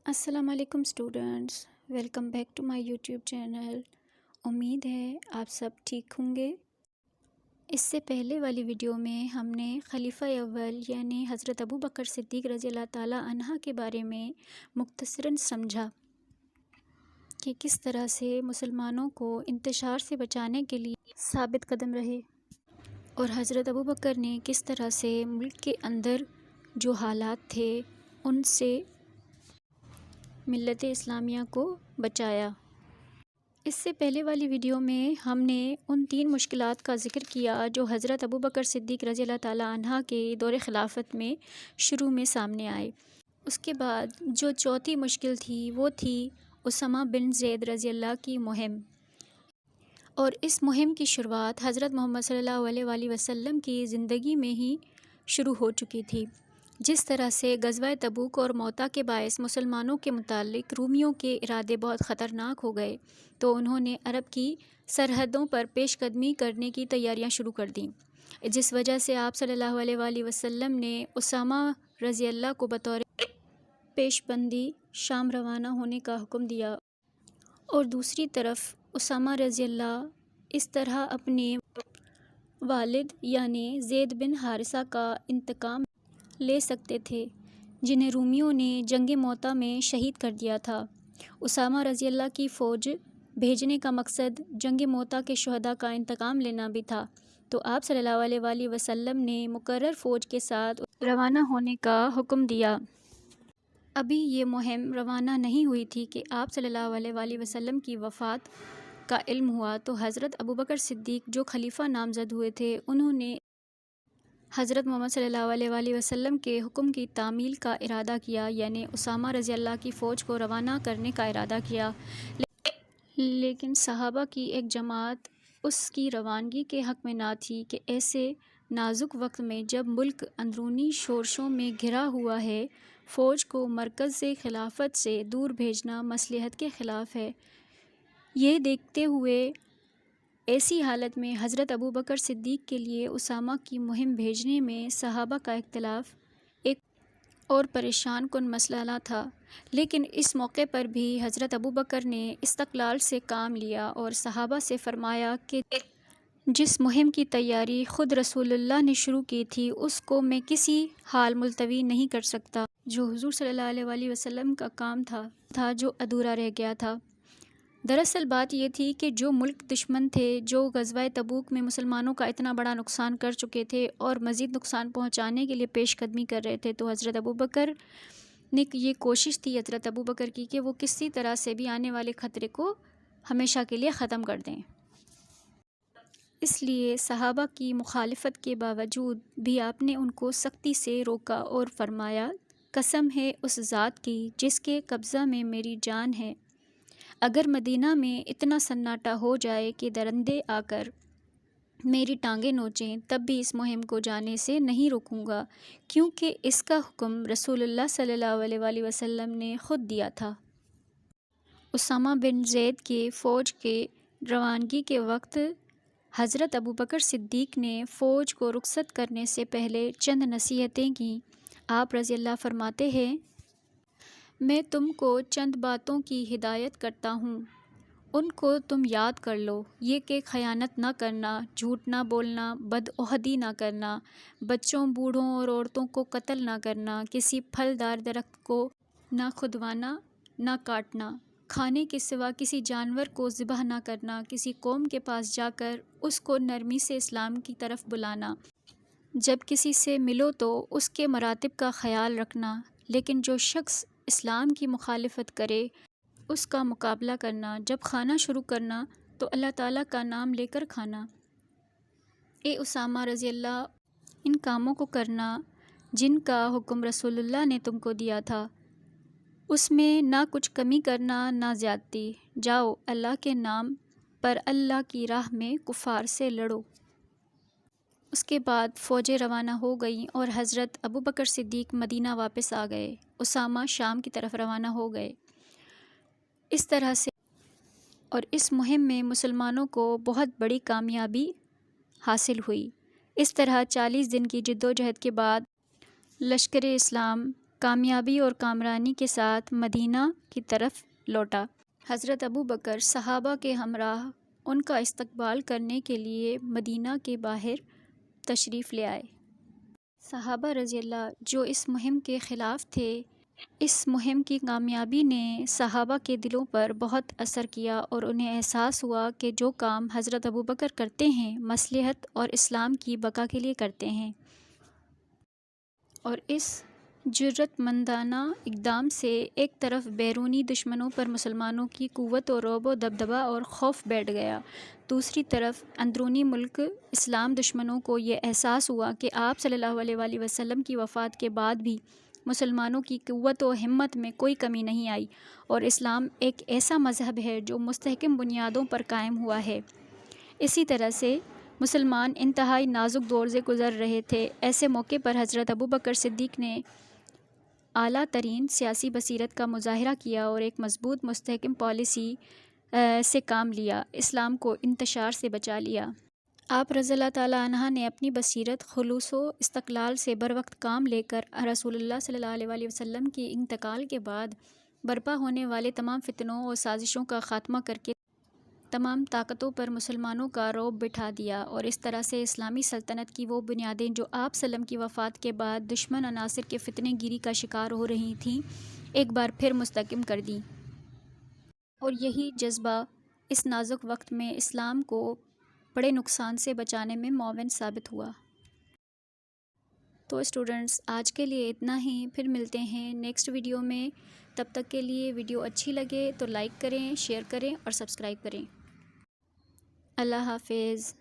السلام علیکم students, welcome back to my YouTube channel. امید ہے آپ سب ٹھیک ہوں گے۔ اس سے پہلے والی ویڈیو میں ہم نے خلیفہ اول یعنی حضرت ابو بکر صدیق رضی اللہ تعالیٰ عنہ کے بارے میں مختصراً سمجھا کہ کس طرح سے مسلمانوں کو انتشار سے بچانے کے لیے ثابت قدم رہے، اور حضرت ابو بکر نے کس طرح سے ملک کے اندر جو حالات تھے ان سے ملت اسلامیہ کو بچایا۔ اس سے پہلے والی ویڈیو میں ہم نے ان 3 مشکلات کا ذکر کیا جو حضرت ابو بکر صدیق رضی اللہ تعالیٰ عنہ کے دور خلافت میں شروع میں سامنے آئے۔ اس کے بعد جو چوتھی مشکل تھی وہ تھی اسامہ بن زید رضی اللہ کی مہم، اور اس مہم کی شروعات حضرت محمد صلی اللہ علیہ وآلہ وسلم کی زندگی میں ہی شروع ہو چکی تھی۔ جس طرح سے غزوہ تبوک اور موتا کے باعث مسلمانوں کے متعلق رومیوں کے ارادے بہت خطرناک ہو گئے، تو انہوں نے عرب کی سرحدوں پر پیش قدمی کرنے کی تیاریاں شروع کر دیں، جس وجہ سے آپ صلی اللہ علیہ وآلہ وسلم نے اسامہ رضی اللہ کو بطور پیش بندی شام روانہ ہونے کا حکم دیا، اور دوسری طرف اسامہ رضی اللہ اس طرح اپنے والد یعنی زید بن حارثہ کا انتقام لے سکتے تھے جنہیں رومیوں نے جنگ موتا میں شہید کر دیا تھا۔ اسامہ رضی اللہ کی فوج بھیجنے کا مقصد جنگ موتا کے شہداء کا انتقام لینا بھی تھا، تو آپ صلی اللہ علیہ وآلہ وسلم نے مقرر فوج کے ساتھ روانہ ہونے کا حکم دیا۔ ابھی یہ مہم روانہ نہیں ہوئی تھی کہ آپ صلی اللہ علیہ وآلہ وسلم کی وفات کا علم ہوا، تو حضرت ابو بکر صدیق جو خلیفہ نامزد ہوئے تھے انہوں نے حضرت محمد صلی اللہ علیہ وآلہ وسلم کے حکم کی تعمیل کا ارادہ کیا، یعنی اسامہ رضی اللہ کی فوج کو روانہ کرنے کا ارادہ کیا، لیکن صحابہ کی ایک جماعت اس کی روانگی کے حق میں نہ تھی کہ ایسے نازک وقت میں جب ملک اندرونی شورشوں میں گھرا ہوا ہے، فوج کو مرکز خلافت سے دور بھیجنا مصلحت کے خلاف ہے۔ یہ دیکھتے ہوئے ایسی حالت میں حضرت ابو بکر صدیق کے لیے اسامہ کی مہم بھیجنے میں صحابہ کا اختلاف ایک اور پریشان کن مسئلہ تھا، لیکن اس موقع پر بھی حضرت ابو بکر نے استقلال سے کام لیا اور صحابہ سے فرمایا کہ جس مہم کی تیاری خود رسول اللہ نے شروع کی تھی اس کو میں کسی حال ملتوی نہیں کر سکتا، جو حضور صلی اللہ علیہ وآلہ وسلم کا کام تھا جو ادھورا رہ گیا تھا۔ دراصل بات یہ تھی کہ جو ملک دشمن تھے جو غزوہ تبوک میں مسلمانوں کا اتنا بڑا نقصان کر چکے تھے اور مزید نقصان پہنچانے کے لیے پیش قدمی کر رہے تھے، تو حضرت ابو بکر نے یہ کوشش تھی حضرت ابو بکر کی کہ وہ کسی طرح سے بھی آنے والے خطرے کو ہمیشہ کے لیے ختم کر دیں۔ اس لیے صحابہ کی مخالفت کے باوجود بھی آپ نے ان کو سختی سے روکا اور فرمایا، قسم ہے اس ذات کی جس کے قبضہ میں میری جان ہے، اگر مدینہ میں اتنا سناٹا ہو جائے کہ درندے آ کر میری ٹانگیں نوچیں تب بھی اس مہم کو جانے سے نہیں روکوں گا، کیونکہ اس کا حکم رسول اللہ صلی اللہ علیہ وآلہ وسلم نے خود دیا تھا۔ اسامہ بن زید کے فوج کے روانگی کے وقت حضرت ابو بکر صدیق نے فوج کو رخصت کرنے سے پہلے چند نصیحتیں کیں۔ آپ رضی اللہ فرماتے ہیں، میں تم کو چند باتوں کی ہدایت کرتا ہوں، ان کو تم یاد کر لو، یہ کہ خیانت نہ کرنا، جھوٹ نہ بولنا، بدعہدی نہ کرنا، بچوں، بوڑھوں اور عورتوں کو قتل نہ کرنا، کسی پھلدار درخت کو نہ کھدوانا، نہ کاٹنا، کھانے کے سوا کسی جانور کو ذبح نہ کرنا، کسی قوم کے پاس جا کر اس کو نرمی سے اسلام کی طرف بلانا، جب کسی سے ملو تو اس کے مراتب کا خیال رکھنا، لیکن جو شخص اسلام کی مخالفت کرے اس کا مقابلہ کرنا، جب کھانا شروع کرنا تو اللہ تعالیٰ کا نام لے کر کھانا۔ اے اسامہ رضی اللہ، ان کاموں کو کرنا جن کا حکم رسول اللہ نے تم کو دیا تھا، اس میں نہ کچھ کمی کرنا نہ زیادتی، جاؤ اللہ کے نام پر اللہ کی راہ میں کفار سے لڑو۔ اس کے بعد فوجیں روانہ ہو گئیں اور حضرت ابو بکر صدیق مدینہ واپس آ گئے، اسامہ شام کی طرف روانہ ہو گئے۔ اس طرح سے اور اس مہم میں مسلمانوں کو بہت بڑی کامیابی حاصل ہوئی۔ اس طرح 40 دن کی جدوجہد کے بعد لشکر اسلام کامیابی اور کامرانی کے ساتھ مدینہ کی طرف لوٹا۔ حضرت ابو بکر صحابہ کے ہمراہ ان کا استقبال کرنے کے لیے مدینہ کے باہر تشریف لے آئے۔ صحابہ رضی اللہ جو اس مہم کے خلاف تھے، اس مہم کی کامیابی نے صحابہ کے دلوں پر بہت اثر کیا اور انہیں احساس ہوا کہ جو کام حضرت ابو بکر کرتے ہیں مصلحت اور اسلام کی بقا کے لیے کرتے ہیں، اور اس جرأت مندانہ اقدام سے ایک طرف بیرونی دشمنوں پر مسلمانوں کی قوت و رعب و دبدبہ اور خوف بیٹھ گیا، دوسری طرف اندرونی ملک اسلام دشمنوں کو یہ احساس ہوا کہ آپ صلی اللہ علیہ وآلہ وسلم کی وفات کے بعد بھی مسلمانوں کی قوت و ہمت میں کوئی کمی نہیں آئی، اور اسلام ایک ایسا مذہب ہے جو مستحکم بنیادوں پر قائم ہوا ہے۔ اسی طرح سے مسلمان انتہائی نازک دور سے گزر رہے تھے۔ ایسے موقع پر حضرت ابوبکر صدیق نے اعلیٰ ترین سیاسی بصیرت کا مظاہرہ کیا اور ایک مضبوط مستحکم پالیسی سے کام لیا، اسلام کو انتشار سے بچا لیا۔ آپ رضی اللہ تعالیٰ عنہ نے اپنی بصیرت، خلوص و استقلال سے بروقت کام لے کر رسول اللہ صلی اللہ علیہ وآلہ وسلم کی انتقال کے بعد برپا ہونے والے تمام فتنوں اور سازشوں کا خاتمہ کر کے تمام طاقتوں پر مسلمانوں کا رعب بٹھا دیا، اور اس طرح سے اسلامی سلطنت کی وہ بنیادیں جو آپ صلی اللہ علیہ وسلم کی وفات کے بعد دشمن عناصر کے فتنہ گیری کا شکار ہو رہی تھیں، ایک بار پھر مستحکم کر دیں، اور یہی جذبہ اس نازک وقت میں اسلام کو بڑے نقصان سے بچانے میں معاون ثابت ہوا۔ تو اسٹوڈنٹس، آج کے لیے اتنا ہی، پھر ملتے ہیں نیکسٹ ویڈیو میں۔ تب تک کے لیے ویڈیو اچھی لگے تو لائک کریں، شیئر کریں اور سبسکرائب کریں۔ اللہ حافظ۔